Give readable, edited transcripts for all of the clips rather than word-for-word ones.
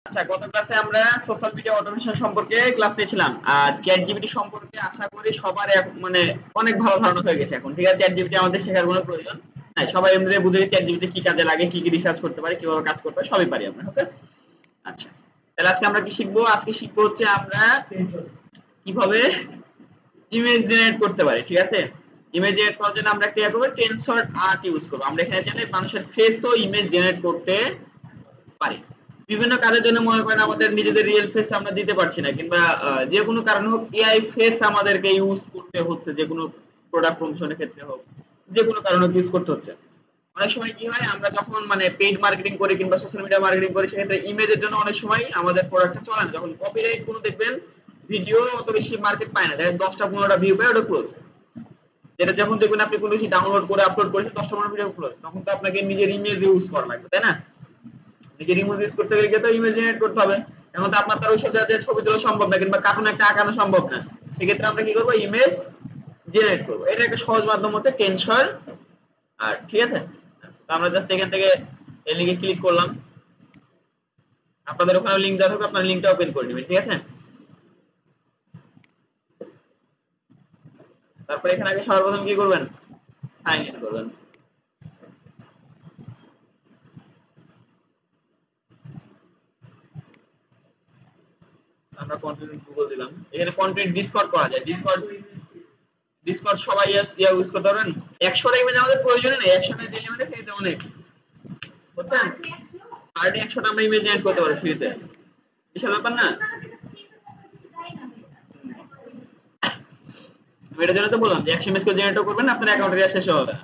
আচ্ছা, গত ক্লাসে আমরা সোশ্যাল মিডিয়া অটোমেশন সম্পর্কে ক্লাস নিয়েছিলাম, আর চ্যাট জিপিটি সম্পর্কে আশা করি সবার মানে অনেক ভালো ধারণা হয়ে গেছে এখন। ঠিক আছে, চ্যাট জিপিটি আমাদের শেখার কোনো প্রয়োজন নাই, সবাই এমনিতে বুঝে গেছে চ্যাট জিপিটি কি কাজে লাগে, কি কি রিসার্চ করতে পারে, কিভাবে কাজ করতে হয়, সবই পারি আমরা। ওকে, আচ্ছা, তাহলে আজকে আমরা কি শিখবো? আজকে শিখবো হচ্ছে আমরা কিভাবে ইমেজ জেনারেট করতে পারি। ঠিক আছে, ইমেজ জেনারেট করার জন্য আমরা কি করবো? টেনসর আর্ট ইউজ করবো। আমরা এখানে চাইলে মানুষের ফেসও ইমেজ জেনারেট করতে পারি। বিভিন্ন কাজের জন্য মনে করেন আমাদের নিজেদের রিয়েল ফেস আমরা দিতে পারছি না, কিংবা যে কোনো কারণে হোক এআই ফেস আমাদেরকে ইউজ করতে হচ্ছে, যে কোনো প্রোডাক্ট প্রমোশনের ক্ষেত্রে হোক, যে কোনো কারণে ইউজ করতে হচ্ছে। অনেক সময় কি হয়, আমরা যখন মানে পেইড মার্কেটিং করি কিংবা সোশ্যাল মিডিয়া মার্কেটিং করি, সেক্ষেত্রে ইমেজের জন্য অনেক সময় আমাদের প্রোডাক্টটা চলে না। যখন কপিরাইট কোনো দেখবেন ভিডিও অত বেশি মার্কেট পায় না, দেখেন 10টা 15টা ভিউ পায়, ওটা ক্লোজ। যেটা যখন দেখবেন আপনি কোনো কিছু ডাউনলোড করে আপলোড করেছেন 10টা 15 ভিডিও ক্লোজ, তখন তো আপনাকে নিজের ইমেজ ইউজ করা লাগবে, তাই না? নিজের ইমেজ ইউজ করতে গেলে তো ইমেজ জেনারেট করতে হবে। এখন তো আপনার তার ওই সাথে ছবি তোলা সম্ভব না, কিংবা কার্টুন একটা আঁকানো সম্ভব না। সেক্ষেত্রে আমরা কি করবো? ইমেজ জেনারেট করবো। এটা একটা সহজ মাধ্যম হচ্ছে টেনসর আর্ট। ঠিক আছে, তো আমরা জাস্ট এখান থেকে এই লিঙ্কে ক্লিক করলাম। আপনাদের ওখানে লিঙ্ক দেওয়া থাকবে, আপনার লিঙ্কটা ওপেন করে নেবেন। ঠিক আছে, তারপর এখানে আগে সর্বপ্রথম কি করবেন? সাইন ইন করবেন। আমরা কন্টেন্ট গুগল দিলাম। এখানে কন্টেন্ট ডিসকর্ড করা যায়। ডিসকর্ড ডিসকর্ড সবাই ইউজ করতে পারবেন। 100টা ইমেজ আমাদের প্রয়োজনে নেই, 100টা দিলে আমাদের ফ্রিতে অনেক, বুঝছেন? পার ডে 100টা আমরা ইমেজ জেনারেট করতে পারি ফ্রিতে, বিশাল ব্যাপার না? আমি এটার জন্য তো বললাম যে 100 ইমেজ করে জেনারেট করবেন, আপনার অ্যাকাউন্টে শেষ হবে না।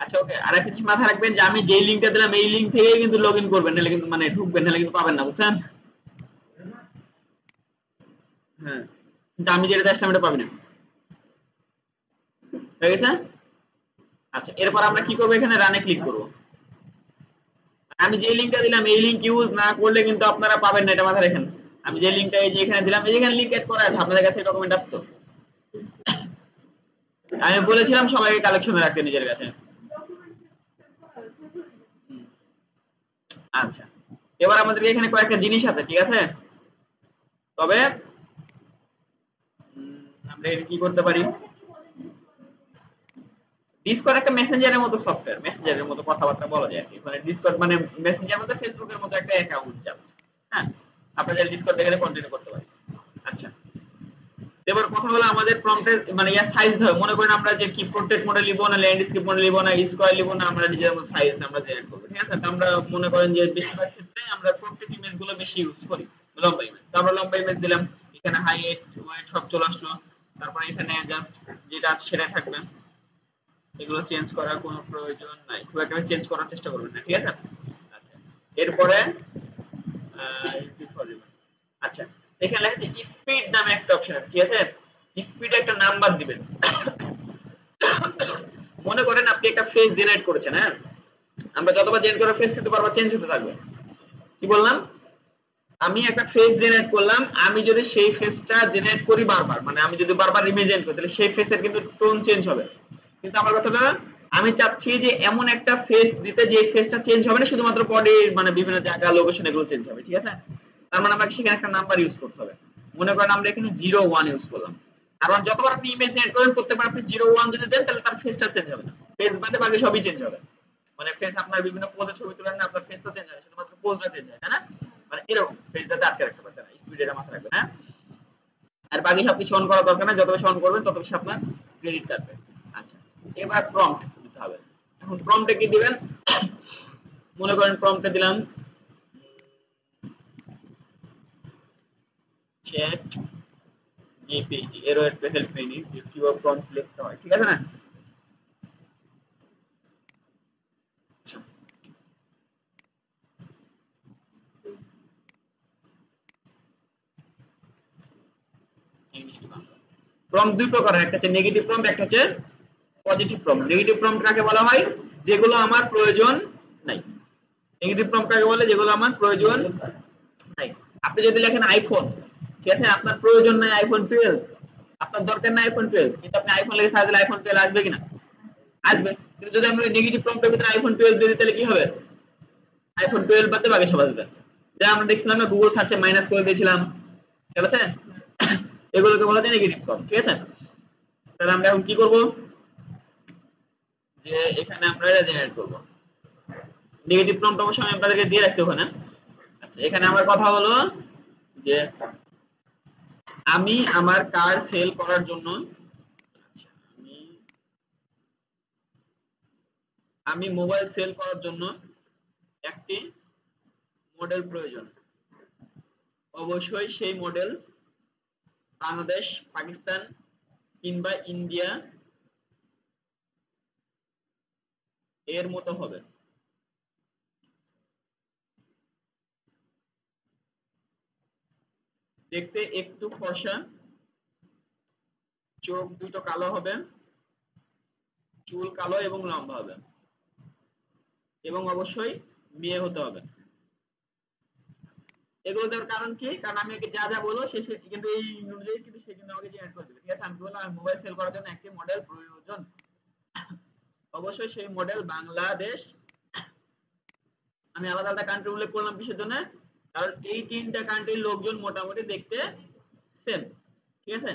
আচ্ছা, ওকে, আর একটা জিনিস মাথায় রাখবেন যে আমি যেই লিংকটা দিলাম এই লিংক থেকেই কিন্তু লগ ইন করবেন, নাহলে কিন্তু মানে ঢুকবেন, নাহলে কিন্তু পাবেন না, বুঝছেন? হ্যাঁ, কিন্তু আমি যেটা আসলাম এটা পাবেন না। হয়ে গেছে? আচ্ছা, এরপর আমরা কি করবো? এখানে রানে ক্লিক করবো। আমি যে লিংকটা দিলাম এই লিংক ইউজ না করলে কিন্তু আপনারা পাবেন না, এটা মাথায় রাখেন। আমি যে লিংকটা এই যে এখানে দিলাম, এই যে এখানে লিংক এড করা আছে, আপনাদের কাছে ডকুমেন্ট আসতো। আমি বলেছিলাম সবাইকে কালেকশনে রাখতে নিজের কাছে। আচ্ছা, এবার আমাদের এখানে কয়েকটা জিনিস আছে, ঠিক আছে? তবে আমরা এটা কি করতে পারি? ডিসকর্ড একটা মেসেঞ্জারের মতো সফটওয়্যার, মেসেঞ্জারের মতো কথাবার্তা বলা যায় আর কি। মানে ডিসকর্ড মানে মেসেঞ্জার মধ্যে ফেসবুকের মতো একটা অ্যাকাউন্ট জাস্ট। হ্যাঁ, আপনারা ডিসকর্ড দেখে কন্টিনিউ করতে পারেন। আচ্ছা, এবার কথা হলো আমাদের প্রম্পটের মানে ইয়া সাইজ ধরে, মনে করেন আমরা যে কি পোর্ট্রেট মডেল নিব না, ল্যান্ডস্কেপ মডেল নিব না, স্কয়ার নিব না, আমরা নিজের মতো সাইজ আমরা জেনারেট করব। ঠিক আছে, তো আমরা মনে করেন যে বেশিরভাগ ক্ষেত্রে আমরা পোর্ট্রেট ইমেজ গুলো বেশি ইউজ করি, লম্বা ইমেজ। তো আমরা লম্বা ইমেজ দিলাম, এখানে হাইট ওয়েট সব চলে আসলো। তারপর এখানে জাস্ট যেটা আছে সেটাই থাকবে, এগুলো চেঞ্জ করার কোনো প্রয়োজন নাই, খুব একটা চেঞ্জ করার চেষ্টা করবেন না। ঠিক আছে, আচ্ছা, এরপরে আচ্ছা, এখানে লেখা আছে স্পিড নামে একটা অপশন আছে। ঠিক আছে, স্পিড একটা নাম্বার দিবেন। মনে করেন আপনি একটা ফেস জেনারেট করেছেন, হ্যাঁ, আমরা যতবার জেনারেট করা ফেস কিন্তু বারবার চেঞ্জ হতে থাকবে। কি বললাম? আমি একটা ফেস জেনারেট করলাম, আমি যদি সেই ফেসটা জেনারেট করি বারবার, মানে আমি যদি বারবার ইমেজিন করি, তাহলে সেই ফেসের কিন্তু টোন চেঞ্জ হবে। কিন্তু আমার কথাটা, আমি চাচ্ছি যে এমন একটা ফেস দিতে যে ফেসটা চেঞ্জ হবে না, শুধুমাত্র বডির মানে বিভিন্ন জায়গা লোকেশন এগুলো চেঞ্জ হবে। ঠিক আছে, তার মানে আমাকে সেখানে একটা নাম্বার ইউজ করতে হবে। মনে করেন আমরা এখানে 01 ইউজ করলাম। কারণ যতবার আপনি ইমেজ জেনারেট করেন প্রত্যেকবার আপনি 01 যদি দেন, তাহলে তার ফেসটা চেঞ্জ হবে না, ফেস বাদে বাকি সবই চেঞ্জ হবে। মানে ফেস আপনার বিভিন্ন পোজে ছবি তোলেন না, আপনার ফেস তো চেঞ্জ হয়, শুধুমাত্র পোজটা চেঞ্জ হয়, তাই না? মানে এরকম ফেস যাতে আটকে রাখতে পারতেন, স্পিড এটা মাথায় রাখবেন, হ্যাঁ। আর বাকি সবকিছু অন করা দরকার না, যত বেশি অন করবেন তত বেশি আপনার ক্রেডিট কাটবে। আচ্ছা, এবার প্রম্পট দিতে হবে। এখন প্রম্পটে কি দিবেন? মনে করেন প্রম্পটে দিলাম চ্যাট জিপিটি, এরও একটা হেল্প নিয়ে নিই যে কিভাবে প্রম্পট লিখতে হয়। ঠিক আছে না? আচ্ছা, ইংলিশ টু বাংলা। প্রম্পট দুই প্রকার, একটা হচ্ছে নেগেটিভ প্রম্পট, একটা হচ্ছে পজিটিভ প্রম্পট। নেগেটিভ প্রম্পট কাকে বলা হয়? যেগুলো আমার প্রয়োজন নাই। নেগেটিভ প্রম্পট কাকে বলে? যেগুলো আমার প্রয়োজন নাই। আপনি যদি লেখেন আইফোন, ঠিক আছে, আপনার প্রয়োজন নাই আইফোন 12, আপনার দরকার নাই আইফোন 12, কিন্তু আপনি আইফোন লিখে সার্চ দিলে আইফোন 12 আসবে কিনা? আসবে। কিন্তু যদি আমরা নেগেটিভ প্রম্পটের ভিতরে আইফোন 12 দিয়ে দিই তাহলে কি হবে? আইফোন 12 বাদে বাকি সব আসবে। যা আমরা দেখছিলাম না গুগল সার্চে মাইনাস করে দিয়েছিলাম, ঠিক আছে? এগুলোকে বলা যায় নেগেটিভ প্রম্পট, ঠিক আছে? তাহলে আমরা এখন কি করব, যে এখানে আমরা এটা জেনারেট করব। নেগেটিভ প্রম্পট অবশ্য আমি আপনাদেরকে দিয়ে রাখছি ওখানে। আচ্ছা, এখানে আমার কথা হলো যে আমি আমার কার সেল করার জন্য, আচ্ছা, আমি মোবাইল সেল করার জন্য একটি মডেল প্রয়োজন। অবশ্যই সেই মডেল বাংলাদেশ, পাকিস্তান কিংবা ইন্ডিয়া এর মতো হবে। দেখতে একটু ফর্সা, চোখ দুটো কালো হবে, চুল কালো এবং লম্বা হবে, এবং অবশ্যই মেয়ে হতে হবে। এগুলো দেওয়ার কারণ কি? কারণ আমি ওকে যা যা বলবো সে কিন্তু এই অনুযায়ী কিন্তু সে কিন্তু আমাকে জেনারেট করে দেবে, ঠিক আছে? আমি বললাম আমি মোবাইল সেল করার জন্য একটি মডেল প্রয়োজন, অবশ্যই সেই মডেল বাংলাদেশ, আমি আলাদা আলাদা কান্ট্রি উল্লেখ করলাম কিসের জন্য? কারণ এই তিনটা কান্ট্রির লোকজন মোটামুটি দেখতে সেম, ঠিক আছে?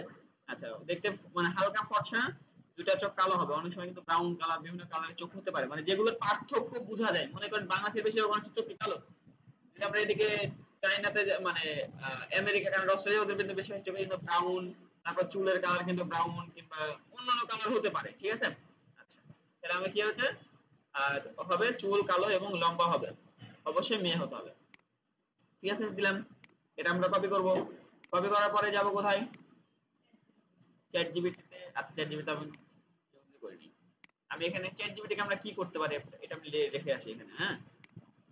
আচ্ছা, দেখতে মানে হালকা ফর্সা, দুইটা চোখ কালো হবে, অনেক সময় কিন্তু ব্রাউন কালার বিভিন্ন কালারের চোখ হতে পারে, মানে যেগুলোর পার্থক্য বোঝা যায়। মনে করেন বাংলাদেশের বেশিরভাগ মানুষের চোখ কি কালো, যদি আমরা এদিকে চাইনাতে মানে আমেরিকা, কানাডা, অস্ট্রেলিয়া, ওদের কিন্তু বেশিরভাগ চোখে কিন্তু ব্রাউন, তারপর চুলের কালার কিন্তু ব্রাউন কিংবা অন্যান্য কালার হতে পারে, ঠিক আছে? আচ্ছা, তাহলে আমরা কি হচ্ছে, আর হবে চুল কালো এবং লম্বা হবে, অবশ্যই মেয়ে হতে হবে, ঠিক আছে? দিলাম। এটা আমরা কপি করব। কপি করার পরে যাব কোথায়? চ্যাট জিপিটিতে। আচ্ছা, চ্যাট জিপিটি আমি ইউজ করিনি। আমি এখানে চ্যাট জিপিটিকে আমরা কি করতে পারি এটা আমি রেখে আসি এখানে, হ্যাঁ?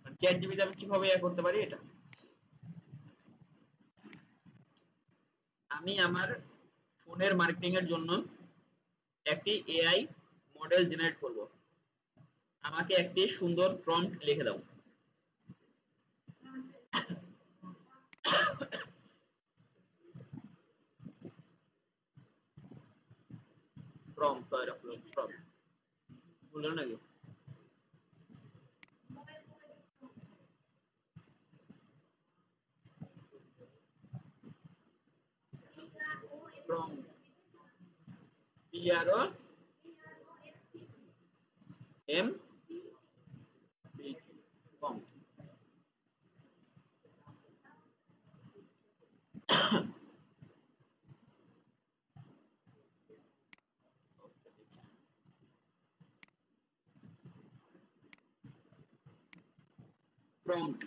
মানে চ্যাট জিপিটি আমি কিভাবে করতে পারি এটা। আমি আমার ফোনের মার্কেটিং এর জন্য একটি এআই মডেল জেনারেট করব। আমাকে একটি সুন্দর প্রম্পট লিখে দাও। প্রম্পট তৈরি করুন। প্রম্পট বললো নাকি? Prompt, P R O M P T, prompt. Prompt,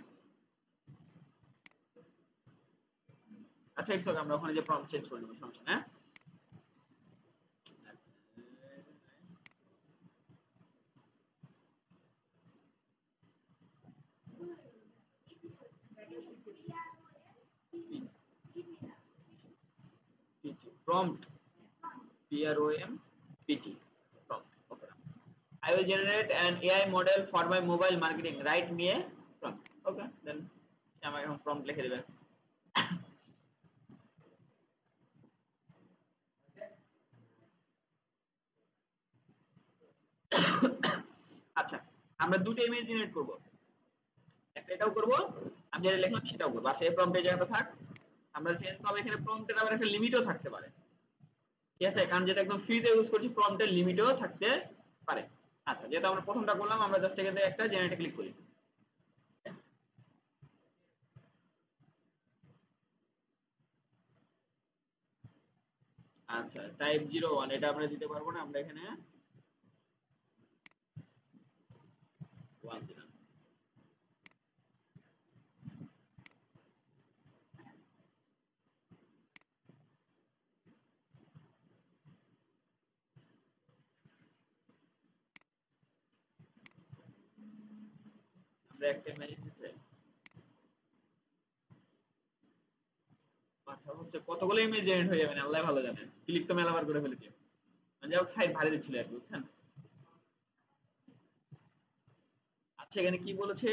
আচ্ছা ইটস ওকে, আমরা ওখানে যে প্রম্পট চেঞ্জ করে নেব, সমস্যা না। Prompt, P R O M P T, prompt, okay. I will generate an AI model for my mobile marketing. Write me a prompt. Okay, then সে আমাকে এখন prompt লিখে দিবে। আচ্ছা, আমরা দুটো ইমেজ জেনারেট করব। একটা এটাও করব, আমি যেটা লিখলাম সেটাও করব। আচ্ছা, এই প্রম্পটের জায়গাটা থাক। আমরা চেঞ্জ করব, এখানে প্রম্পটের আবার একটা লিমিটও থাকতে পারে, ঠিক আছে? কারণ যেটা একদম ফ্রিতে ইউজ করছি, প্রম্পটের লিমিটও থাকতে পারে। আচ্ছা, যেহেতু আমরা প্রথমটা করলাম, আমরা জাস্ট এখানে একটা জেনারেটে ক্লিক করি। আচ্ছা, টাইপ 01 এটা আমরা দিতে পারবো না, আমরা এখানে 1 দিলাম। আমরা একটা ইমেজ দিতে, আচ্ছা হচ্ছে কতগুলো ইমেজ জেনারেট হয়ে যাবে না আল্লাহ ভালো জানে, ক্লিক তো মেলাবার করে ফেলেছি। মানে যাই হোক, সাইট ভারী দিচ্ছিল আর কি, বুঝছেন? আচ্ছা, এখানে কি বলেছে?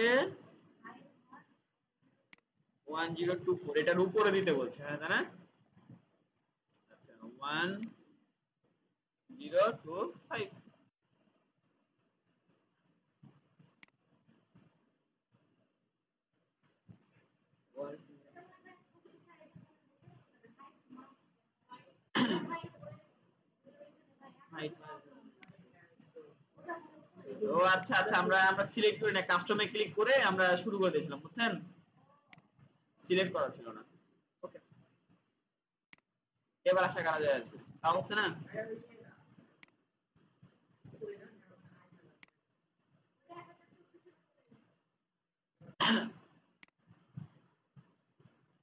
1024, এটার উপরে দিতে বলছে, হ্যাঁ তাই না? আচ্ছা, 1025, ও আচ্ছা আচ্ছা, আমরা আমরা সিলেক্ট করি না, কাস্টমে ক্লিক করে আমরা শুরু করে দিয়েছিলাম, বুঝছেন? সিলেক্ট করা ছিল না। ওকে, এবার আশা করা যায় আসবে, তা হচ্ছে না।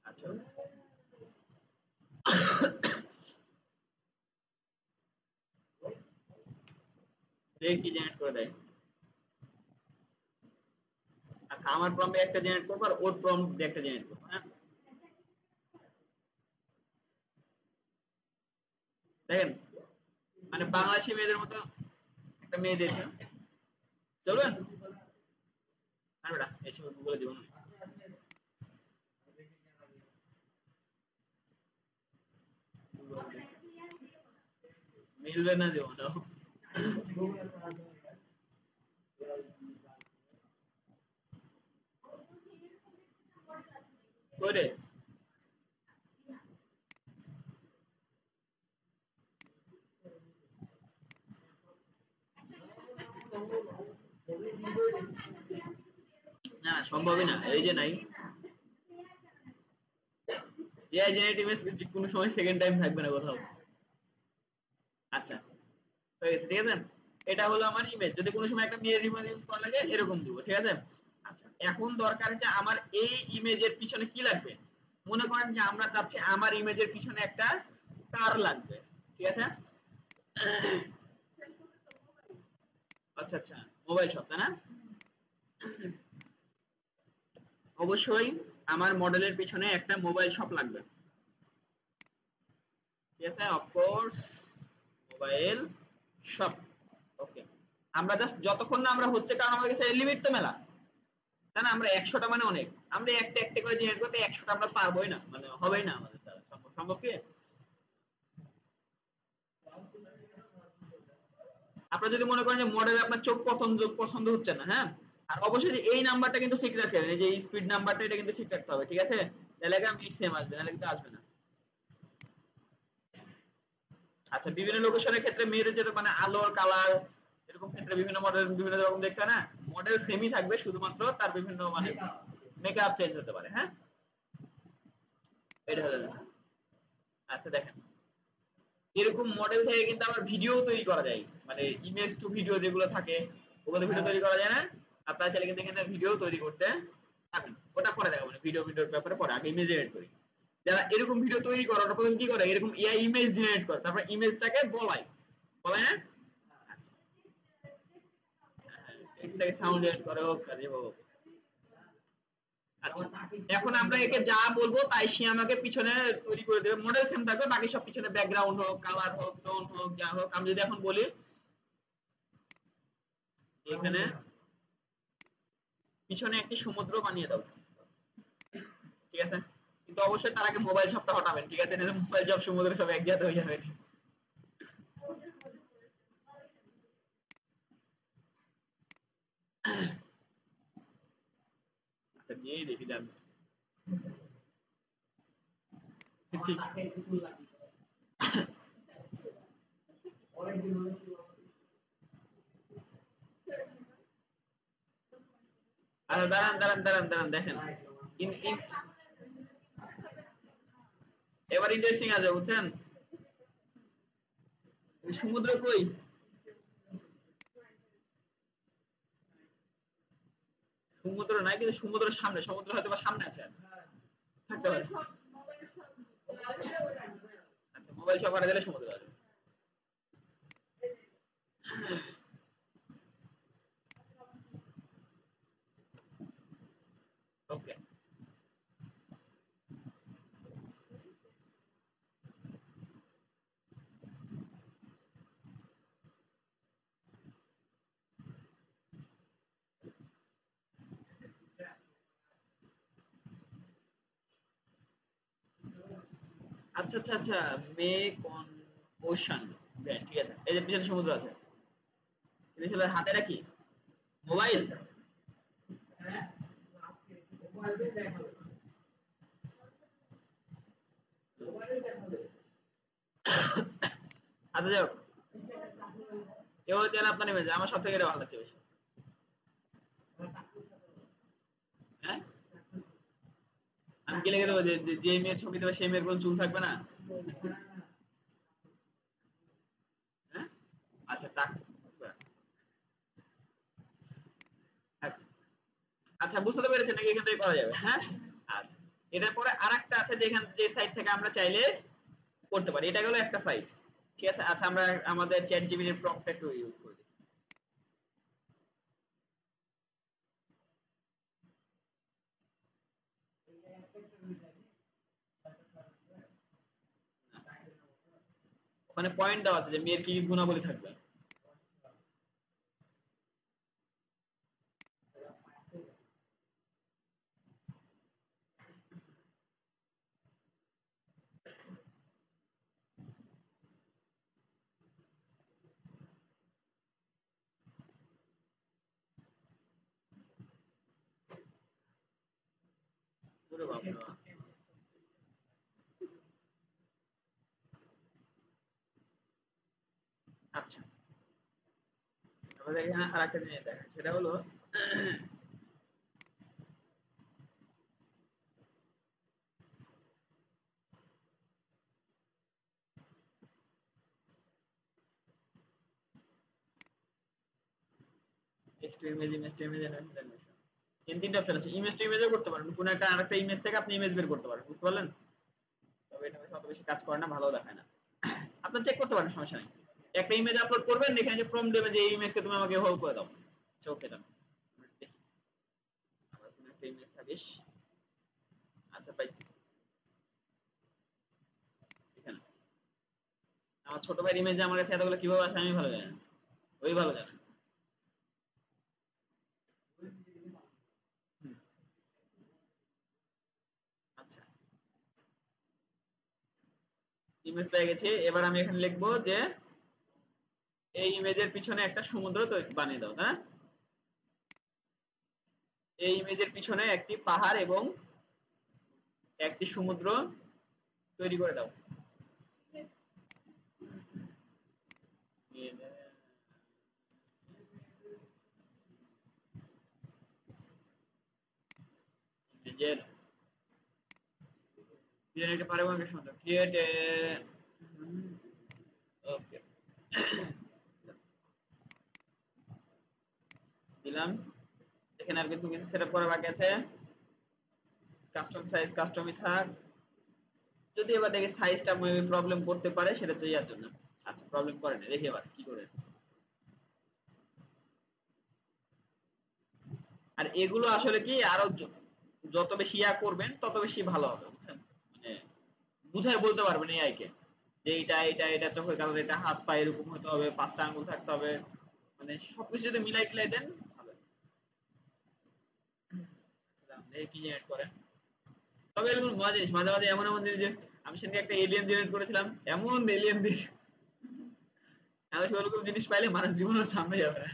আচ্ছা, দেখি কি জেনারেট করে দেয়। আচ্ছা, আমার প্রম্পটে একটা জেনারেট করবো আর ওর প্রম্পট দিয়ে একটা জেনারেট করবো, হ্যাঁ? দেখেন, মানে বাংলাদেশি মেয়েদের মতো একটা মেয়ে দিয়েছে, চলবেন? আর বেটা এসব গুগলে জীবন মিলবে না জীবন করে। না না, সম্ভবই না, এই যে নাই এআই জেনারেট ইমেজ, কোনো সময় সেকেন্ড টাইম থাকবে না কোথাও। আচ্ছা, হয়ে গেছে, ঠিক আছে। এটা হলো আমার ইমেজ, যদি কোনো সময় একটা মেয়ের ইমেজ ইউজ করা লাগে এরকম দিব, ঠিক আছে। আচ্ছা, এখন দরকার হচ্ছে আমার এই ইমেজের পিছনে কি লাগবে। মনে করেন যে আমরা চাচ্ছি আমার ইমেজের পিছনে একটা কার লাগবে, ঠিক আছে। আচ্ছা আচ্ছা, মোবাইল শপ, তাই না? অবশ্যই আমার মডেলের পিছনে একটা মোবাইল শপ লাগবে, ঠিক আছে, অফকোর্স মোবাইল শপ। ওকে, আমরা জাস্ট যতক্ষণ না আমরা হচ্ছে, কারণ আমাদের কাছে লিমিট তো মেলা, তাই না? আমরা 100টা মানে অনেক, আমরা একটা একটা করে জেনারেট করতে 100টা আমরা পারবোই না, মানে হবেই না আমাদের দ্বারা, সম্ভব সম্ভব কি? আপনারা যদি মনে করেন যে মডেল আপনার চোখ পছন্দ পছন্দ হচ্ছে না, হ্যাঁ, আর অবশ্যই যে এই নাম্বারটা কিন্তু ঠিক রাখেন, এই যে স্পিড নাম্বারটা এটা কিন্তু ঠিক রাখতে হবে, ঠিক আছে। তাহলে মিট সেম আসবে, নাহলে কিন্তু আসবে না। আচ্ছা, বিভিন্ন লোকেশনের ক্ষেত্রে মেয়েদের যেটা মানে আলোর কালার এরকম ক্ষেত্রে বিভিন্ন মডেল বিভিন্ন রকম দেখতে হয় না, মডেল সেমই থাকবে, শুধুমাত্র তার বিভিন্ন মানে মেকআপ চেঞ্জ হতে পারে, হ্যাঁ। এটা হলো না। আচ্ছা দেখেন, এরকম মডেল থেকে কিন্তু আবার ভিডিও তৈরি করা যায়, মানে ইমেজ টু ভিডিও যেগুলো থাকে, ওগুলো ভিডিও তৈরি করা যায় না। আপনারা চাইলে কিন্তু এখানে ভিডিও তৈরি করতে পারেন, ওটা পরে দেখাবো, মানে ভিডিওর ব্যাপারে পরে, আগে ইমেজ জেনারেট করি। যারা এরকম ভিডিও তৈরি করে ওটা প্রথমে কি করে, এরকম এআই ইমেজ জেনারেট করে, তারপর ইমেজটাকে বলায়, বলায় না। আচ্ছা, হ্যাঁ, টেক্সটটাকে সাউন্ড জেনারেট করে, হোক আর যেভাবে হোক। আচ্ছা, এখন আমরা একে যা বলবো তাই সে আমাকে পিছনে তৈরি করে দেবে, মডেল সেম থাকবে, বাকি সব পিছনে ব্যাকগ্রাউন্ড হোক, কালার হোক, টোন হোক, যা হোক। আমি যদি এখন বলি এখানে পিছনে একটি সমুদ্র বানিয়ে দাও, ঠিক আছে, কিন্তু অবশ্যই তার আগে মোবাইল শপটা হটাবেন, ঠিক আছে, নাহলে মোবাইল শপ সমুদ্র সব এক জায়গায় হয়ে যাবে। আচ্ছা, নিয়েই দেখি যান, ঠিক। আচ্ছা, দাঁড়ান দাঁড়ান দাঁড়ান দাঁড়ান, দেখেন এবার ইন্টারেস্টিং আছে, বুঝছেন? সমুদ্র কই? সমুদ্র নাই, কিন্তু সমুদ্রের সামনে, সমুদ্র হয়তো বা সামনে আছে, থাকতে পারে। আচ্ছা, মোবাইল শপ হারা গেলে সমুদ্র আছে। ওকে, আচ্ছা আচ্ছা আচ্ছা, মেক অন ওশান, ঠিক আছে, এই যে পিছনে সমুদ্র আছে, এটা ছিল হাতে নাকি মোবাইল? আচ্ছা যাক, এভাবে চাইলে আপনার ইমেজ, আমার সব থেকে এটা ভালো লাগছে বেশি। হ্যাঁ, আমি কি লিখে দেবো যে যে মেয়ের ছবি দেবে সেই মেয়ের কোনো চুল থাকবে না? হ্যাঁ, আচ্ছা টাক, আচ্ছা বুঝতে তো পেরেছেন নাকি এখান থেকে করা যাবে? হ্যাঁ, আচ্ছা এটার পরে আরেকটা আছে যেখান যে সাইট থেকে আমরা চাইলে করতে পারি, এটা হলো একটা সাইট। ঠিক আছে, আচ্ছা আমরা আমাদের চ্যাট জিপিটির প্রম্পটটা একটু ইউজ করে দেখি। ওখানে পয়েন্ট দেওয়া আছে যে মেয়ের কি কি গুণাবলী থাকবে। ওরে বাপ রে বাপ। আচ্ছা, আমাদের এখানে আরেকটা জিনিস দেখা, সেটা হলো text to image, image to image, animation. তিনটা অপশন আছে, ইমেজ টু ইমেজও করতে পারেন, কোন একটা আরেকটা ইমেজ থেকে আপনি ইমেজ বের করতে পারেন, বুঝতে পারলেন? তবে এটা অত বেশি কাজ করে না, ভালো দেখায় না। আপনার চেক করতে পারেন, সমস্যা নেই। একটা ইমেজ আপলোড করবেন, এখানে যে প্রম্পট দেবেন যে এই ইমেজকে তুমি আমাকে হোল্ড করে দাও। আচ্ছা ওকে ডান। দেখি আবার কোন একটা ইমেজ থাকিস। আচ্ছা পাইছি, এখানে আমার ছোট ভাইয়ের ইমেজে আমার কাছে এতগুলো কিভাবে আসে আমি ভালো জানি না, ওই ভালো জানে। হুম, আচ্ছা ইমেজ পেয়ে গেছি, এবার আমি এখানে লিখবো যে এই ইমেজের পিছনে একটা সমুদ্র বানিয়ে দাও, হ্যাঁ, এই ইমেজের পিছনে একটি পাহাড় এবং একটি সমুদ্র তৈরি করে দাও। ইমেজের পিছনে একটা পাহাড় এবং একটা সমুদ্র, ক্রিয়েট ওকে দিলাম। এখানে আর কিছু কিছু সেটআপ করা বাকি আছে, কাস্টম সাইজ কাস্টমই থাক। যদি এবার দেখি সাইজটা মেবি প্রবলেম করতে পারে, সেটা তো ইয়ার জন্য। আচ্ছা প্রবলেম করে না, দেখি এবার কি করে। আর এগুলো আসলে কি আরো যত বেশি ইয়া করবেন তত বেশি ভালো হবে, বুঝছেন? মানে বুঝায় বলতে পারবেন এআই কে যে এটা এটা এটা চোখের কালার, এটা হাত পা এরকম হতে হবে, 5টা আঙ্গুল থাকতে হবে, মানে সবকিছু যদি মিলাই টিলাই দেন ভালো। আচ্ছা, দেখি কি জেনারেট করে। তবে এরকম মজা জিনিস, মাঝে মাঝে এমন এমন জিনিস যে আমি সেদিন একটা এলিয়েন জেনারেট করেছিলাম, এমন এলিয়েন দিয়ে আমি ওরকম জিনিস পাইলে মানুষ জীবনের সামনে যাবে না।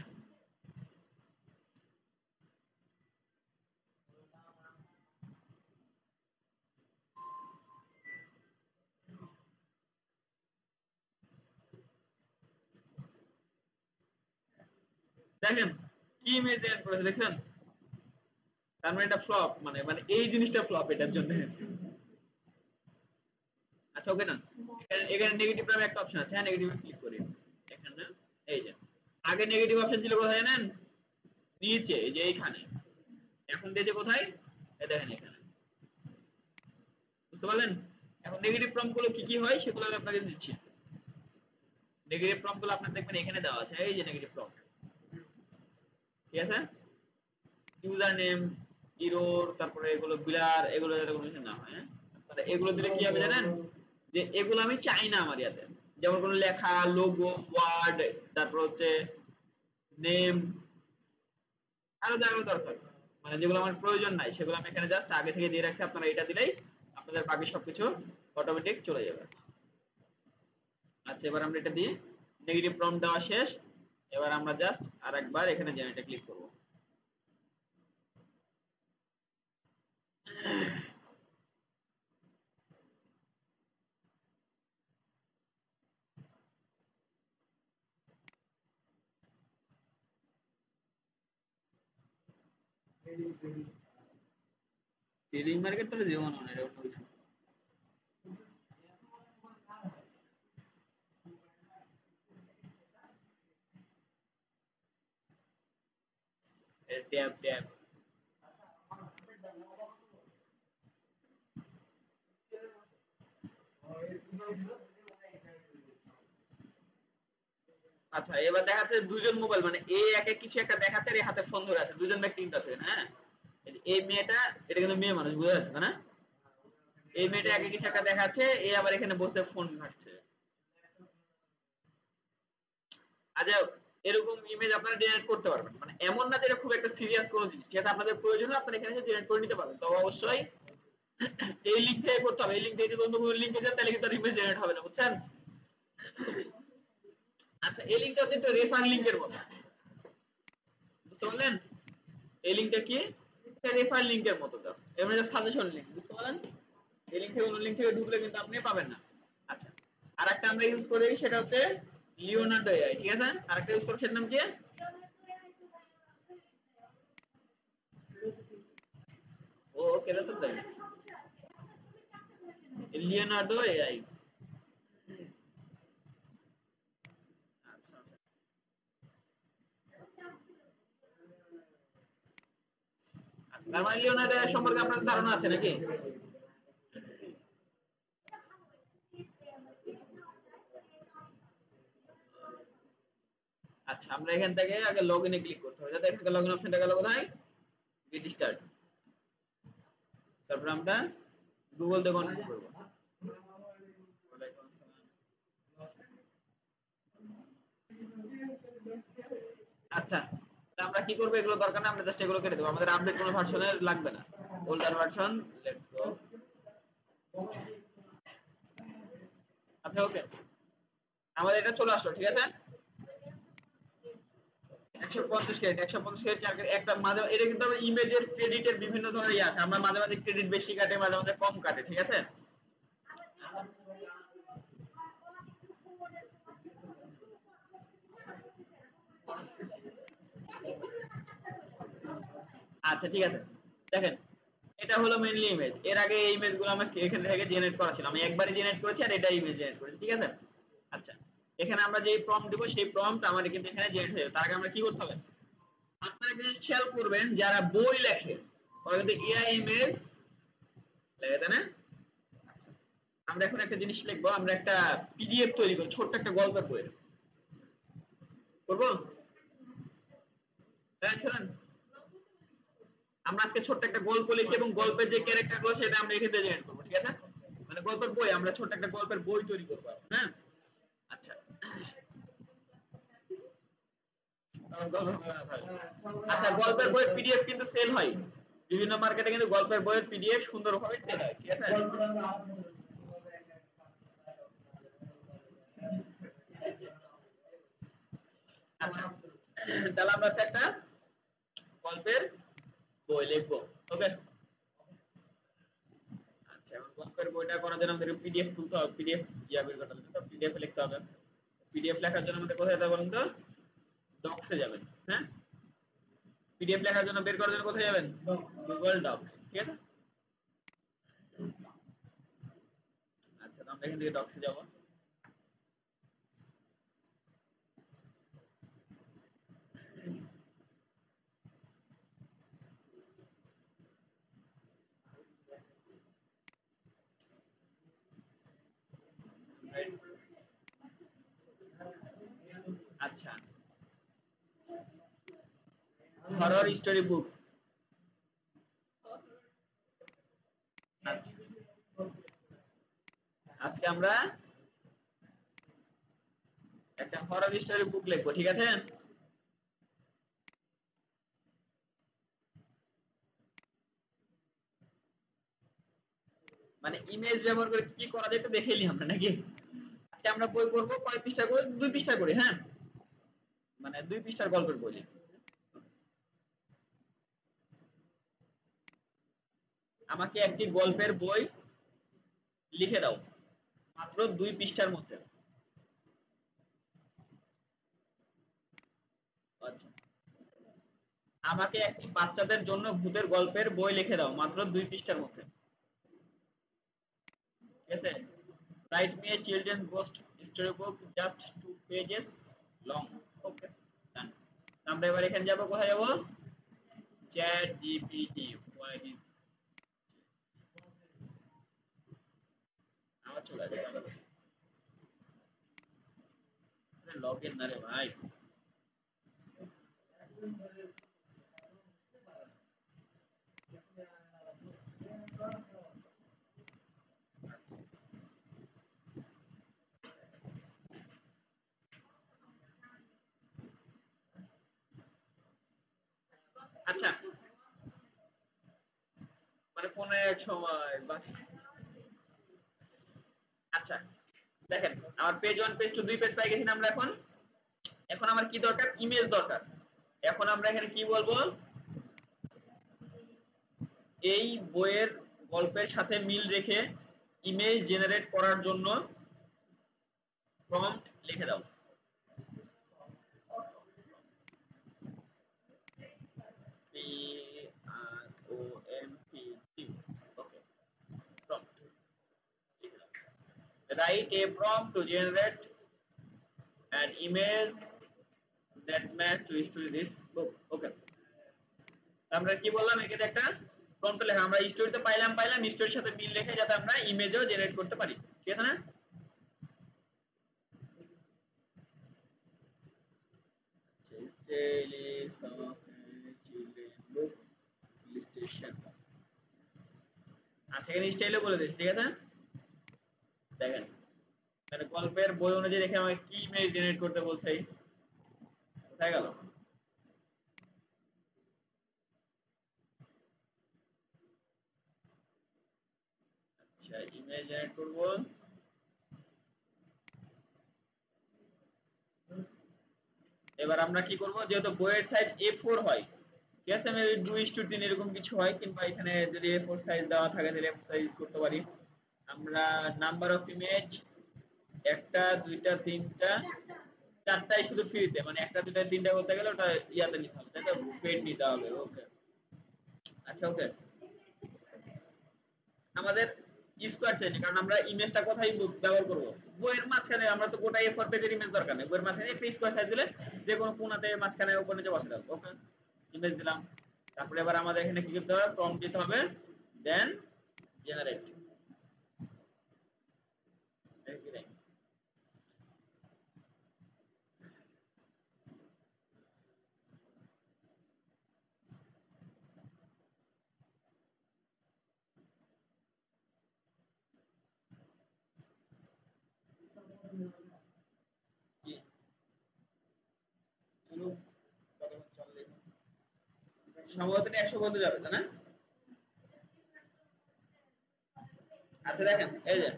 দেখেন কি ইমেজ জেনারেট করেছে দেখছেন? তার মানে এটা ফ্লপ, মানে মানে এই জিনিসটা ফ্লপ এটার জন্য। আচ্ছা ওকে না, এখানে নেগেটিভ নামে একটা অপশন আছে, হ্যাঁ নেগেটিভে ক্লিক করি এখানে। এই যে আগে নেগেটিভ অপশন ছিল কোথায় জানেন? নিচে, এই যে এইখানে। এখন দিয়েছে কোথায়? এই দেখেন এখানে, বুঝতে পারলেন? এখন নেগেটিভ প্রম্পট গুলো কি কি হয় সেগুলো আমি আপনাকে দিচ্ছি। নেগেটিভ প্রম্পট গুলো আপনার দেখবেন এখানে দেওয়া আছে, এই যে নেগেটিভ প্রম্পট, ঠিক আছে? ইউজার নেম, ইরোর, তারপরে এগুলো বিলার, এগুলো যাতে কোনো কিছু না হয়, হ্যাঁ? তাহলে এগুলো দিলে কি হবে জানেন? যে এগুলো আমি চাই না আমার ইয়াতে, যেমন কোনো লেখা, লোগো, ওয়ার্ড, তারপর হচ্ছে নেম, আরো যেগুলো দরকার, মানে যেগুলো আমার প্রয়োজন নাই সেগুলো আমি এখানে জাস্ট আগে থেকে দিয়ে রাখছি, আপনারা এটা দিলেই আপনাদের বাকি সবকিছু অটোমেটিক চলে যাবে। আচ্ছা এবার আমরা এটা দিয়ে নেগেটিভ প্রম্পট দেওয়া শেষ। এবার আমরা জাস্ট আরেকবার এখানে জেনারেটে ক্লিক করব। ট্রেডিং মার্কেট তো জীবন না এরকম কিছু। Tab tab. আচ্ছা এবার দেখা যাচ্ছে দুজন মোবাইল মানে এ একে কিছু একটা দেখাচ্ছে আর এই হাতে ফোন ধরে আছে, দুজন ব্যক্তি কিন্তু আছে, হ্যাঁ? এই মেয়েটা, এটা কিন্তু মেয়ে মানুষ, বুঝা যাচ্ছে তাই না? এই মেয়েটা একে কিছু একটা দেখাচ্ছে, এ আবার এখানে বসে ফোন ঘাঁটছে। আচ্ছা এরকম ইমেজ আপনারা জেনারেট করতে পারবেন, মানে এমন না যে এটা খুব একটা সিরিয়াস কোনো জিনিস, ঠিক আছে? আপনাদের প্রয়োজন হলে আপনারা এখানে জেনারেট করে নিতে পারবেন, তবে অবশ্যই এই লিঙ্ক থেকে করতে হবে। এই লিঙ্ক থেকে যদি অন্য কোনো লিঙ্কে যান তাহলে কিন্তু আর ইমেজ জেনারেট হবে না, বুঝছেন? আচ্ছা এই লিঙ্কটা হচ্ছে একটা রেফার লিঙ্কের মতো, বুঝতে পারলেন? এই লিঙ্কটা কি একটা রেফার লিঙ্কের মতো, জাস্ট এমনি সাজেশন লিঙ্ক, বুঝতে পারলেন? এই লিঙ্ক থেকে অন্য লিঙ্ক থেকে ঢুকলে কিন্তু আপনি পাবেন না। আচ্ছা আর একটা আমরা ইউজ করি সেটা হচ্ছে লিওনার্ডো এআই, ঠিক আছে? আরেকটা ইউজ করি সেটার নাম কি? ও কেন তো তাই, লিওনার্ডো এআই। আচ্ছা আচ্ছা, তার মানে লিওনার্ডো এআই সম্পর্কে আপনার ধারণা আছে নাকি? আচ্ছা আমরা এখান থেকে আগে লগইনে ক্লিক করতে হবে, যাতে এখান থেকে লগইন অপশনটা গেল কোথায়, গেট স্টার্ট। তারপর আমরা গুগল দিয়ে কন্টিনিউ করব। ওয়ালাইকুম আসসালাম। আচ্ছা তা আমরা কি করব, এগুলো দরকার না, আমরা জাস্ট এগুলো কেটে দেবো, আমাদের আপডেট কোনো ভার্সনের লাগবে না। Older version, let's go. আচ্ছা ওকে, আমাদের এটা চলে আসলো, ঠিক আছে? 150 ক্রেডিট, 150 ক্রেডিট একটা মাঝে, এটা কিন্তু আমরা ইমেজের ক্রেডিটের বিভিন্ন ধরনের ইয়ে আছে, আমরা মাঝে মাঝে ক্রেডিট বেশি কাটে, মাঝে মাঝে কম কাটে, ঠিক আছে? আচ্ছা ঠিক আছে, দেখেন এটা হলো মেইনলি ইমেজ। এর আগে এই ইমেজগুলো আমরা এখান থেকে জেনারেট করা ছিল, আমি একবারই জেনারেট করেছি আর এটা ইমেজ জেনারেট করেছি, ঠিক আছে? আচ্ছা এখানে আমরা যে প্রম্পট দেব সেই প্রম্পট আমাদের কিন্তু এখানে জেনারেট হয়ে যাবে। তার আগে আমরা কি করতে হবে, আপনারা একটা জিনিস খেয়াল করবেন, যারা বই লেখে ওরা কিন্তু এআই ইমেজ লেখে, তাই না? আচ্ছা আমরা এখন একটা জিনিস লিখবো, আমরা একটা পিডিএফ তৈরি করব, ছোট্ট একটা গল্পের বইয়ের করবো। হ্যাঁ শুনুন, আমরা আজকে ছোট্ট একটা গল্প লিখি এবং গল্পের যে ক্যারেক্টার গুলো সেটা আমরা এখানে জেনারেট করবো, ঠিক আছে? মানে গল্পের বই, আমরা ছোট্ট একটা গল্পের বই তৈরি করবো, হ্যাঁ? আচ্ছা আচ্ছা গল্পের বইয়ের পিডিএফ কিন্তু সেল হয় বিভিন্ন মার্কেটে, কিন্তু গল্পের বইয়ের পিডিএফ সুন্দরভাবে সেল হয়, ঠিক আছে? আচ্ছা তাহলে আমরা হচ্ছে একটা গল্পের বই লিখবো, ওকে? আচ্ছা এখন গল্পের বইটা করার জন্য আমাদের পিডিএফ তুলতে হবে, পিডিএফ ইয়া বের করতে হবে, তো পিডিএফ লিখতে হবে। পিডিএফ লেখার জন্য আমাদের কোথায় যাবেন বলুন তো? ডক্সে যাবেন, হ্যাঁ? পিডিএফ লেখার জন্য বের করার জন্য কোথায় যাবেন? গুগল ডক্স, ঠিক আছে? আচ্ছা তো আমরা এখান থেকে ডক্সে যাব। আচ্ছা হরর স্টোরি বুক। আচ্ছা আজকে আমরা একটা হরর স্টোরি বুক লিখবো, ঠিক আছে? মানে ইমেজ ব্যবহার করে কি করা যায় একটু দেখে নিই আমরা নাকি? আজকে আমরা বই পড়বো কয় পৃষ্ঠা করে, 2 পৃষ্ঠা করে, হ্যাঁ? মানে 2 পৃষ্ঠার গল্পের বই লিখবো। আমাকে একটি গল্পের বই লিখে দাও মাত্র 2 পৃষ্ঠার মধ্যে। আচ্ছা আমাকে একটি বাচ্চাদের জন্য ভূতের গল্পের বই লিখে দাও মাত্র 2 পৃষ্ঠার মধ্যে। ঠিক আছে, write me a children ghost story book just 2 pages long. Okay, done. আমরা এবার এখানে যাব, কোথায় যাব? Chat GPT. হোয়াট ইজ, আমার চলে আসবে লগ ইন না রে ভাই। আচ্ছা, মানে কোন এক সময় বাস। আচ্ছা দেখেন, আমার পেজ 1 পেজ 2 2 পেজ পাই গেছি না আমরা। এখন এখন আমার কি দরকার? ইমেজ দরকার। এখন আমরা এখানে কি বলবো? এই বইয়ের গল্পের সাথে মিল রেখে ইমেজ জেনারেট করার জন্য প্রম্পট লিখে দাও। P R O M P টি। ওকে, প্রম্পট লিখে দাও। Write a prompt to generate an image that match to story this book. ওকে, আমরা কি বললাম? এখানে একটা প্রম্পট লেখা, আমরা স্টোরিতে পাইলাম স্টোরির সাথে মিল রেখে যাতে আমরা ইমেজও জেনারেট করতে পারি। ঠিক আছে না? Style is of children book illustration. আচ্ছা, এখানে স্টাইলও বলে দিয়েছি। ঠিক আছে, দেখেন মানে গল্পের বই অনুযায়ী রেখে আমাকে কি ইমেজ জেনারেট করতে বলছে। কোথায় গেল? আচ্ছা, ইমেজ জেনারেট করব। এবার আমরা কি করব? যেহেতু বইয়ের সাইজ A4 হয়, ঠিক আছে, আমি 2:3 এরকম কিছু হয়, কিংবা এখানে যদি A4 সাইজ দেওয়া থাকে তাহলে A4 সাইজ ইউজ করতে পারি। আমরা নাম্বার অফ ইমেজ একটা, দুইটা, তিনটা, চারটাই শুধু ফ্রিতে, মানে একটা, দুইটা, তিনটা করতে গেলে ওটা ইয়াতে নিতে হবে, তাই তো? পেড নিতে হবে। ওকে, আচ্ছা, ওকে। আমাদের স্কোয়ার চাই না, কারণ আমরা ইমেজটা কোথায় ব্যবহার করব? বইয়ের মাঝখানে। আমরা তো গোটা A4 পেজের ইমেজ দরকার নেই, বইয়ের মাঝখানে একটা স্কোয়ার সাইজ দিলে যে কোনো কোণাতে মাঝখানে উপর নিচে বসে যাবে। ওকে, ইমেজ দিলাম। তারপরে এবার আমাদের এখানে কি করতে হবে? প্রম্পট দিতে হবে, দেন জেনারেট। কি চলুন, কতক্ষণ চলে? সম্ভবত 100 পর্যন্ত যাবে, তাই না? আচ্ছা দেখেন, এই যে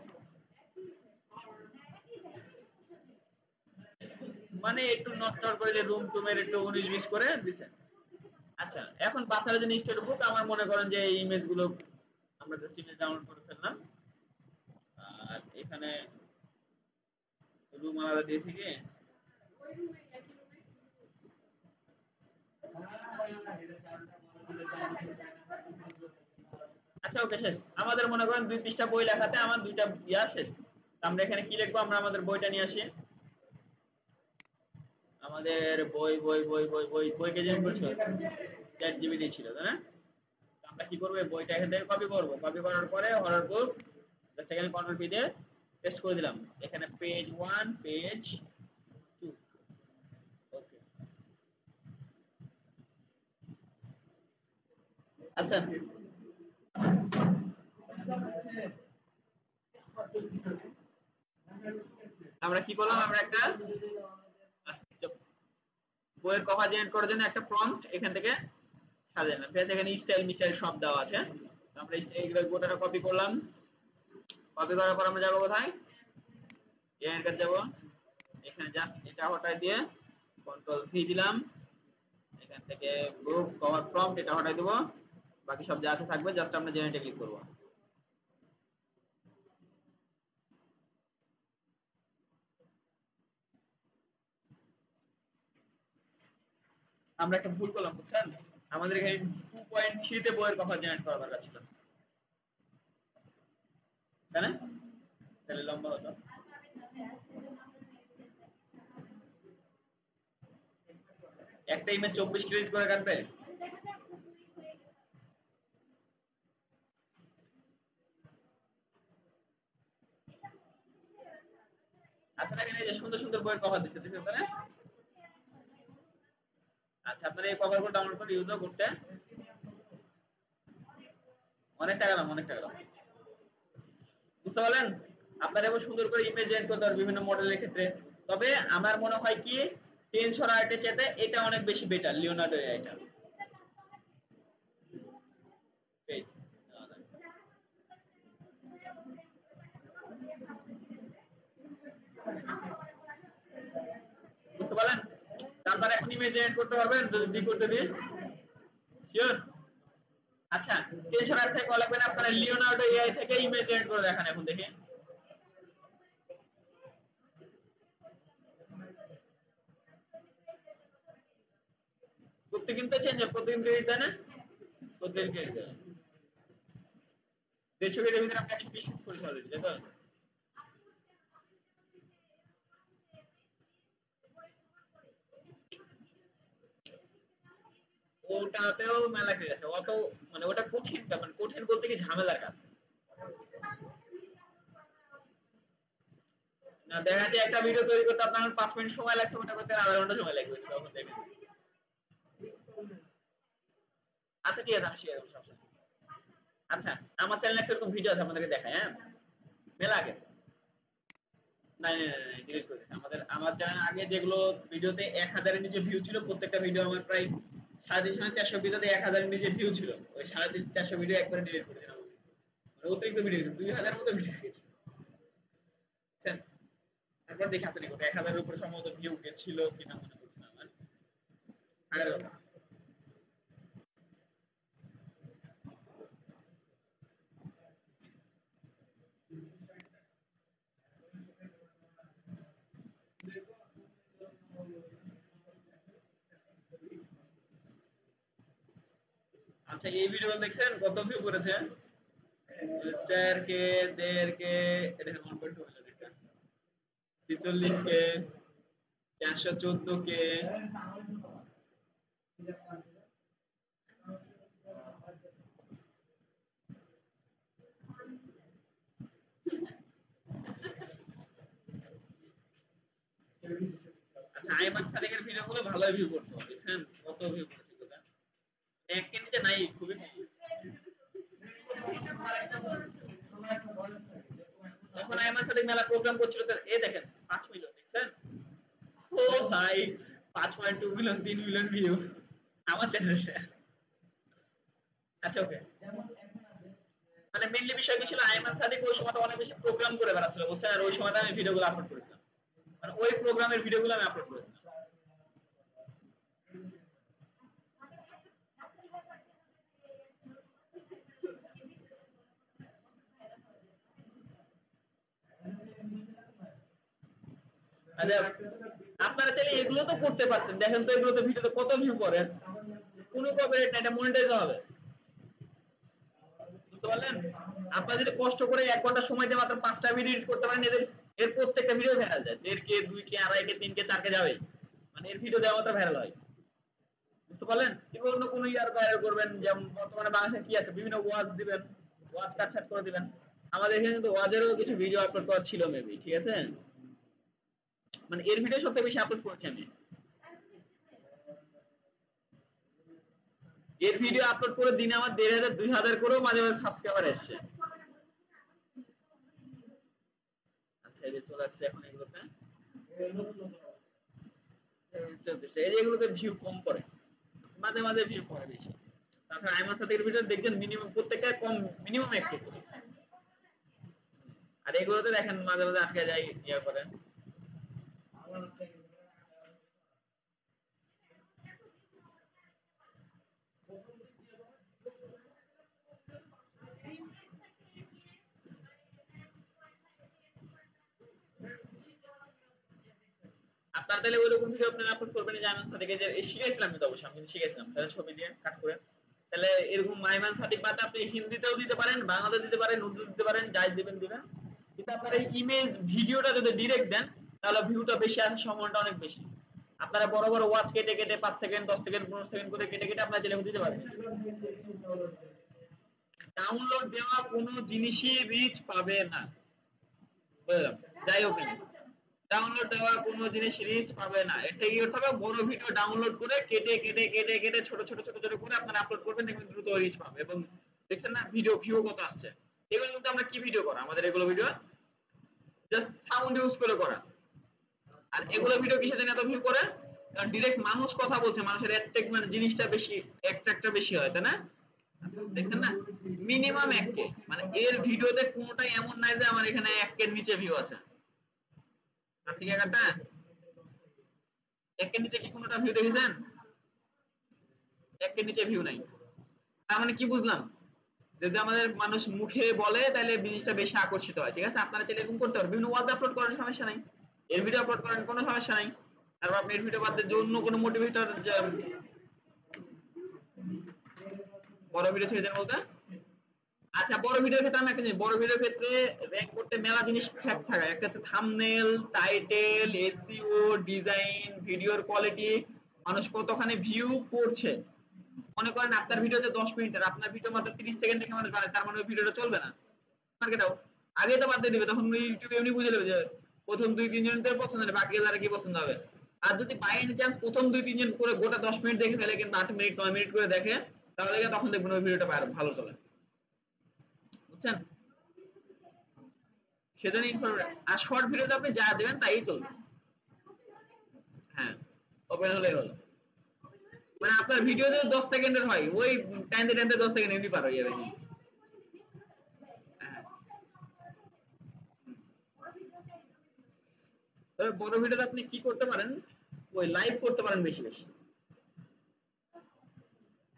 মানে একটু নটচট করে যে রুম টুমের একটু 19-20 করে দিছে। আচ্ছা, এখন বাচ্চাদের জন্য স্টোরি বুক, আমার মনে করেন যে এই ইমেজ গুলো আমরা জাস্ট ইমেজ ডাউনলোড করে ফেললাম। আর এখানে রুম আলাদা দিয়েছি কি? আচ্ছা, ওকে, শেষ। আমাদের মনে করেন 2 পৃষ্ঠা বই লেখাতে আমার 2টা ইয়া শেষ। আমরা এখানে কি লিখবো? আমরা আমাদের বইটা নিয়ে আসি। আমাদের বই বই বই বই বই বই কে জেনারেট করেছিল চ্যাট জিপিটি ছিল, তাই না? তো আমরা কি করবো? এই বইটা এখান থেকে কপি করবো। কপি করার পরে হরার বুক জাস্ট এখানে কন্ট্রোল পি দিয়ে পেস্ট করে দিলাম। এখানে পেজ 1, পেজ 2। ওকে, আচ্ছা, আমরা কি করলাম? আমরা একটা বইয়ের কভার জেনারেট করার জন্য একটা প্রম্পট এখান থেকে সাজালাম। ঠিক আছে, এখানে স্টাইল মিস্টাইল সব দেওয়া আছে। তো আমরা এইগুলো গোটাটা কপি করলাম। কপি করার পর আমরা যাবো কোথায়? এর কাছে যাবো। এখানে জাস্ট এটা হটাই দিয়ে কন্ট্রোল ভি দিলাম। এখান থেকে বুক কভার প্রম্পট এটা হটাই দেবো। বাকি সব যা আছে থাকবে, জাস্ট আমরা জেনারেটে ক্লিক করবো। আমরা একটা ভুল করলাম, বুঝছেন? আমাদের এখানে 2.3 তে বইয়ের কভার জেনারেট করা দরকার ছিল, তাই না? তাহলে লম্বা হতো। একটা ইমেজ 24 ক্রেডিট করে কাটবে? আচ্ছা দেখেন, এই যে সুন্দর সুন্দর বইয়ের কভার দিচ্ছে, দেখছেন তাই না? আচ্ছা, আপনারা এই কভারগুলো ডাউনলোড করে ইউজও করতে অনেক টাকা দাম, অনেক টাকা দাম, বুঝতে পারলেন? আপনারা এবার সুন্দর করে ইমেজ এড করতে পারবেন বিভিন্ন মডেলের ক্ষেত্রে। তবে আমার মনে হয় কি, টেনসর আর্টের চাইতে এটা অনেক বেশি বেটার, লিওনার্ডো এআইটা। পেজ বুঝতে পারলেন? তারপর এখন ইমেজ এড করতে পারবেন যদি করতে দিই, শিওর? আচ্ছা, টেনসর আর্ট থেকে কল লাগবে না, আপনারা লিওনার্ডো এআই থেকে ইমেজ এড করে দেখান এখন দেখি। প্রত্যেকদিন তো চেঞ্জ হয়, প্রত্যেকদিন ক্রেডিট দেয় না? প্রত্যেকদিন ক্রেডিট দেয়। 150 ক্রেডিটের ভিতরে আপনি 120 ইউজ করেছেন অলরেডি, তাই তো? ওটাতেও মেলা ক্রেডিট আছে, অত মানে ওটা কঠিন, মানে কঠিন বলতে কি ঝামেলার কাজ না। দেখা যাচ্ছে একটা ভিডিও তৈরি করতে আপনার 5 মিনিট সময় লাগছে, ওটা করতে আধা ঘন্টা সময় লাগবে তখন দেখেন। আচ্ছা ঠিক আছে, আমি শেয়ার করবো সবসময়। আচ্ছা, আমার চ্যানেলে একটা এরকম ভিডিও আছে, আপনাদেরকে দেখাই, হ্যাঁ? মেলা আগে, না না না ডিলিট করে দিয়েছি। আমার চ্যানেলে আগে যেগুলো ভিডিওতে 1000 এর নিচে ভিউ ছিল, প্রত্যেকটা ভিডিও আমার প্রায় 350 400 ভিডিওতে 1000 এর নিচে ভিউ ছিল, ওই 350 400 ভিডিও একবারে ডিলিট করেছিলাম আমি। মানে অতিরিক্ত ভিডিও, 2000 মতো ভিডিও গেছে, বুঝছেন? তারপর দেখি আচ্ছা দেখো 1000 এর উপরে সম্ভবত ভিউ গেছিল কিনা মনে পড়ছে না আমার। আগের কথা। আচ্ছা, এই ভিডিও দেখছেন কত ভিউ করেছে? 4K, 1.5K, এটা 1.2 মিলিয়ন, এটা 46K, 414K। আচ্ছা, আইমান সাদিকের ভিডিও গুলো ভালোই ভিউ করতো, দেখছেন কত ভিউ করেছে এগুলো? 1K নিচে নাই, খুবই কম। তখন আইমান সাদিক মেলা প্রোগ্রাম করছিল, তো এ দেখেন 5 মিলিয়ন, দেখছেন? ও ভাই, 5.2 মিলিয়ন, 3 মিলিয়ন ভিউ আমার চ্যানেলে। আচ্ছা ওকে, মানে মেইনলি বিষয় কি ছিল, আইমান সাদিক ওই সময়টা অনেক বেশি প্রোগ্রাম করে বেড়াচ্ছিল, বুঝছেন? আর ওই সময়টা আমি ভিডিওগুলো আপলোড করেছিলাম, মানে ওই প্রোগ্রামের ভিডিওগুলো আমি আপলোড করেছিলাম। আচ্ছা, আপনারা চাইলে এগুলো তো করতে পারতেন, দেখেন তো এগুলোতে ভিডিওতে কত ভিউ করেন, কোনো কপিরাইট নাই, এটা মনিটাইজ হবে, বুঝতে পারলেন? আপনারা যদি কষ্ট করে 1 ঘন্টা সময় দিয়ে মাত্র 5টা ভিডিও এডিট করতে পারেন, এদের এর প্রত্যেকটা ভিডিও ভাইরাল যায়, 1.5K, 2K, 2.5K, 3K, 4K যাবে, মানে এর ভিডিও দেওয়া মাত্র ভাইরাল হয়, বুঝতে পারলেন? এবার অন্য কোনো ইয়ার ভাইরাল করবেন, যেমন বর্তমানে বাংলাদেশে কি আছে, বিভিন্ন ওয়াজ দিবেন, ওয়াজ কাটছাট করে দিবেন। আমাদের এখানে কিন্তু ওয়াজেরও কিছু ভিডিও আপলোড করা ছিল মেবি, ঠিক আছে? মানে এর ভিডিও সবথেকে বেশি আপলোড করেছি আমি। এর ভিডিও আপলোড করে দিনে আমার 1,500 2,000 করেও মাঝে মাঝে সাবস্ক্রাইবার এসছে। আচ্ছা, এই যে চলে আসছে এখন এগুলোতে, এই যে এগুলোতে ভিউ কম পড়ে, মাঝে মাঝে ভিউ পড়ে বেশি। তাছাড়া আইমার সাথে ভিডিও দেখছেন মিনিমাম প্রত্যেকটা কম, মিনিমাম একটি করে। আর এগুলোতে দেখেন মাঝে মাঝে আটকে যায়, ইয়া করে। আপনারা তাহলে ওইরকম ভিডিও আপনারা আপলোড করবেন যে আইমান সাদিকে যে শিখাইছিলাম, আমি তো অবশ্যই আমি শিখাইছিলাম, তাহলে ছবি দিয়ে কাট করে তাহলে এরকম আইমান সাদিক বাদে আপনি হিন্দিতেও দিতে পারেন, বাংলাতেও দিতে পারেন, উর্দু দিতে পারেন, যাই দিবেন দিবেন। কিন্তু আপনার এই ইমেজ ভিডিওটা যদি ডিরেক্ট দেন তাহলে ভিউটা বেশি আসার সম্ভাবনাটা অনেক বেশি। আপনারা বড় বড় ওয়াচ কেটে কেটে 5 সেকেন্ড 10 সেকেন্ড 15 সেকেন্ড করে কেটে কেটে আপনারা চ্যানেলে দিতে পারবেন। ডাউনলোড দেওয়া কোনো জিনিসই রিচ পাবে না, বুঝলাম, যাই হোক না ডাউনলোড দেওয়া কোনো জিনিস রিচ পাবে না। এটা কি করতে হবে, বড় ভিডিও ডাউনলোড করে কেটে কেটে কেটে কেটে ছোট ছোট ছোট ছোট করে আপনারা আপলোড করবেন, দেখবেন দ্রুত রিচ পাবে। এবং দেখছেন না ভিডিও ভিউ কত আসছে। এগুলো কিন্তু আমরা কি ভিডিও করা, আমাদের এগুলো ভিডিও জাস্ট সাউন্ড ইউজ করে করা। আর এগুলো ভিডিও কিসের জন্য এত ভিউ করে, কারণ ডিরেক্ট মানুষ কথা বলছে, মানুষের অ্যাট্রাক্ট মানে জিনিসটা বেশি, অ্যাট্রাক্টটা বেশি হয়, তাই না? আচ্ছা দেখছেন না মিনিমাম 1K, মানে এর ভিডিওতে কোনোটাই এমন নাই যে আমার এখানে 1K এর নিচে ভিউ আছে। আছে কি একটা 1K এর নিচে কি কোনোটা ভিউ দেখেছেন? 1K এর নিচে ভিউ নাই। তার মানে কি বুঝলাম, যদি আমাদের মানুষ মুখে বলে তাহলে জিনিসটা বেশি আকর্ষিত হয়। ঠিক আছে, আপনারা চাইলে এরকম করতে পারেন, বিভিন্ন ওয়াজ আপলোড করেন, সমস্যা নাই, এর ভিডিও আপলোড করেন, কোনো সমস্যা নাই। তারপর আপনি এর ভিডিও বাদ দিয়ে অন্য কোনো মোটিভেটর বড় ভিডিও ছেড়ে দেন বলতে। আচ্ছা বড় ভিডিওর ক্ষেত্রে আমি একটা জিনিস, বড় ভিডিওর ক্ষেত্রে র‍্যাঙ্ক করতে মেলা জিনিস ফ্যাক্ট থাকে। একটা হচ্ছে থাম্বনেল, টাইটেল, এসইও, ডিজাইন, ভিডিওর কোয়ালিটি, মানুষ কতখানি ভিউ করছে। মনে করেন আপনার ভিডিওতে 10 মিনিটের, আপনার ভিডিও মাত্র 30 সেকেন্ড দেখে মানুষ বাড়ে, তার মানে ওই ভিডিওটা চলবে না মার্কেটেও। আগে তো বাদ দিয়ে দিবে, তখন ইউটিউব এমনি বুঝে নেবে যে প্রথম 2-3 জনের পছন্দ হবে, বাকি যারা কি পছন্দ হবে। আর যদি বাই এনি চান্স প্রথম 2-3 জন করে গোটা 10 মিনিট দেখে ফেলে, কিন্তু 8 মিনিট 9 মিনিট করে দেখে, তাহলে তখন দেখবেন ওই ভিডিওটা ভালো চলে, বুঝছেন? সেজন্য ইনফরমেশন আর শর্ট ভিডিওতে আপনি যা দেবেন তাই চলবে। হ্যাঁ, ওপেন হলেই হলো। মানে আপনার ভিডিও যদি 10 সেকেন্ডের হয়, ওই টাইমতে টাইমতে 10 সেকেন্ড এমনি পার হয়ে যাবে। হ্যাঁ, তবে বড় ভিডিওতে আপনি কি করতে পারেন, ওই লাইভ করতে পারেন বেশি বেশি।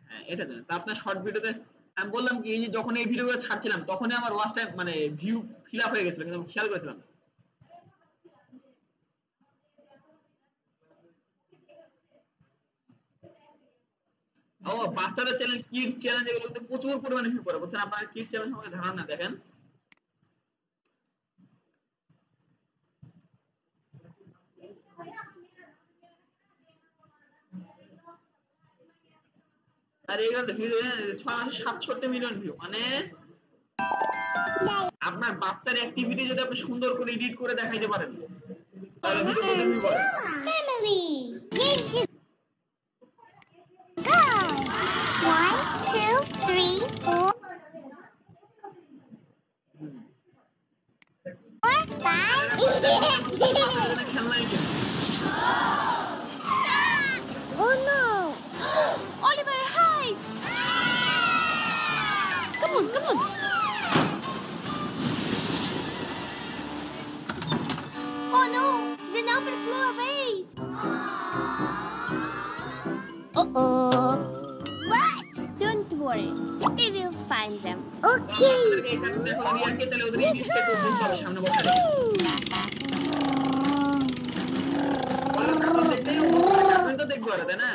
হ্যাঁ এটা জানেন। তা আপনার শর্ট ভিডিওতে আমি বললাম কি, এই যে যখন এই ভিডিওগুলো ছাড়ছিলাম তখনই আমার ওয়াচ টাইম মানে ভিউ ফিল আপ হয়ে গেছিল, কিন্তু আমি খেয়াল করেছিলাম। ও বাচ্চাদের চ্যানেল, কিডস চ্যানেল, যেগুলোতে প্রচুর পরিমাণে ভিউ করে, বুঝছেন? আপনার কিডস চ্যানেল সম্পর্কে ধারণা না, দেখেন আর এগুলো ভিউ 667 মিলিয়ন ভিউ, মানে আপনার বাচ্চার অ্যাক্টিভিটি যদি আপনি সুন্দর করে এডিট করে দেখাইতে পারেন তাহলে ভিডিও কত ভিউ করে। Family. Kids should go. 1, 2, 3, 4, 5. খেলনাই কিনে Oh no. Oliver, hide. Come on, come on. Oh no, the number flew away. Uh-oh. What? Don't worry, we will find them. Okay. আপনাদেরকে এই কারণে দেখালাম ইয়াকে, তাহলে ওদের ইংলিশটা একটু বুঝতে হবে সামনে বসে রেখে। বলেন কার্টুন দেখতে, কার্টুন তো দেখবো তাই না?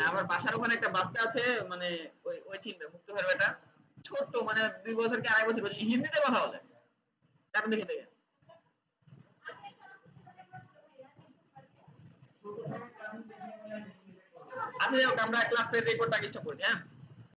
আমার বাসার ওখানে একটা বাচ্চা আছে, মানে ওই ওই চিনবে মুক্ত ভাইয়ের বেটা, ছোট্ট মানে 2 বছর কি 2.5 বছর বয়স, হিন্দিতে কথা বলে, কার্টুন দেখে দেখে। আচ্ছা যাই হোক, আমরা ক্লাসের রেকর্ডটা স্টপ করি, হ্যাঁ।